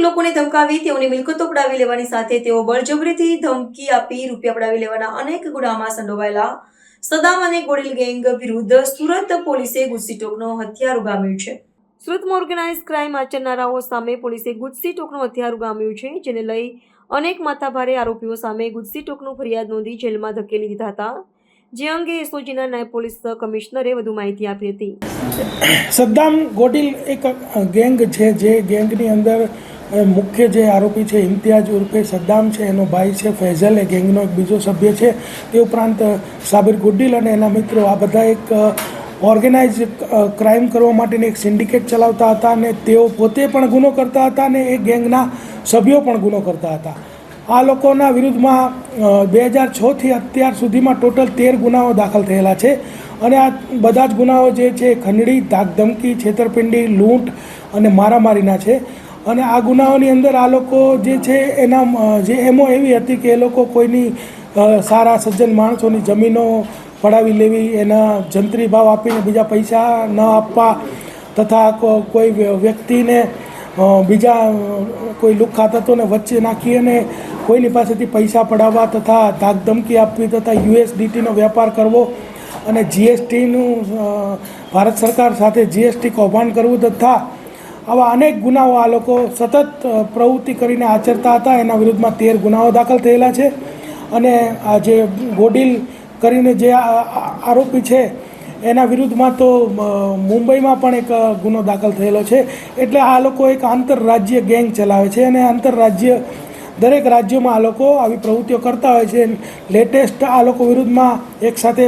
લોકોને ધમકાવી તેઓની મિલકતો પડાવી લેવાની સાથે તેઓ બળજબરીથી ધમકી આપી રૂપિયા પડાવી લેવાના અનેક ગુનામાં સંડોવાયેલા સદામ અને ગોડિલ ગેંગ વિરુદ્ધ સુરત પોલીસે ગુજસી ટોકનો હથિયાર ઉગામ્યું છે. સુરતમાં ઓર્ગેનાઇઝ ક્રાઇમ આચરનારાઓ સામે પોલીસે ગુજસી ટોકનું હથિયાર ઉગામ્યું છે, જેને લઈ અનેક માથાભારે આરોપીઓ સામે ગુજસી ટોકનું ફરિયાદ નોંધી જેલમાં ધકેલી દીધા હતા. જે અંગે એસઓજીના નાયબ પોલીસ કમિશનરે વધુ માહિતી આપી હતી. સદ્દામ ગોડિલ એક ગેંગ છે, જે ગેંગની અંદર મુખ્ય જે આરોપી છે ઇમ્તિયાજ ઉર્ફે સદ્દામ છે, એનો ભાઈ છે ફૈઝલ, એ ગેંગનો એક બીજો સભ્ય છે. તે ઉપરાંત સાબિર ગુડિલ અને એના મિત્રો આ બધા એક ઓર્ગેનાઇઝ ક્રાઇમ કરવા માટેની એક સિન્ડિકેટ ચલાવતા હતા અને તેઓ પોતે પણ ગુનો કરતા હતા અને એ ગેંગના સભ્યો પણ ગુનો કરતા હતા. આ લોકોના વિરુદ્ધમાં 2006થી અત્યાર સુધીમાં ટોટલ 13 ગુનાઓ દાખલ થયેલા છે અને આ બધા જ ગુનાઓ જે છે ખંડણી, ધાકધમકી, છેતરપિંડી, લૂંટ અને મારામારીના છે. અને આ ગુનાઓની અંદર આ લોકો જે છે એના જે એમો એવી હતી કે એ લોકો કોઈની સારા સજ્જન માણસોની જમીનો પડાવી લેવી, એના જંત્રી ભાવ આપીને બીજા પૈસા ન આપવા તથા કોઈ વ્યક્તિને બીજા કોઈ લુખ્ખા તત્વોને વચ્ચે નાખી અને કોઈની પાસેથી પૈસા પડાવવા તથા ધાકધમકી આપવી તથા USDTનો વેપાર કરવો અને GSTનું ભારત સરકાર સાથે GST કૌભાંડ કરવું તથા આવા અનેક ગુનાઓ આ લોકો સતત પ્રવૃત્તિ કરીને આચરતા હતા. એના વિરુદ્ધમાં 13 ગુનાઓ દાખલ થયેલા છે અને આ જે ગોડિલ કરીને જે આરોપી છે એના વિરુદ્ધમાં તો મુંબઈમાં પણ એક ગુનો દાખલ થયેલો છે. એટલે આ લોકો એક આંતરરાજ્ય ગેંગ ચલાવે છે અને આંતરરાજ્ય દરેક રાજ્યોમાં આ લોકો આવી પ્રવૃત્તિઓ કરતા હોય છે. લેટેસ્ટ આ લોકો વિરુદ્ધમાં એક સાથે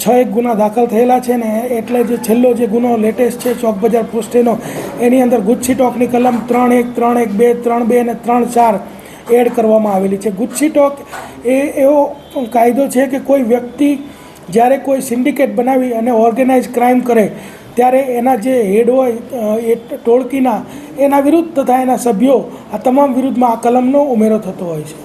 6 ગુના દાખલ થયેલા છે ને એટલે જે છેલ્લો જે ગુનો લેટેસ્ટ છે ચોક બજાર પોસ્ટેનો, એની અંદર ગુજસી ટોકની કલમ 3(1), 3(1)(2), 3(2) અને 3(4) એડ કરવામાં આવેલી છે. ગુજસી ટોક એ એવો કાયદો છે કે કોઈ વ્યક્તિ જ્યારે કોઈ સિન્ડિકેટ બનાવી અને ઓર્ગેનાઇઝ ક્રાઇમ કરે ત્યારે એના જે હેડ હોય એ ટોળકીના એના વિરુદ્ધ તથા એના સભ્યો આ તમામ વિરુદ્ધમાં આ કલમનો ઉમેરો થતો હોય છે.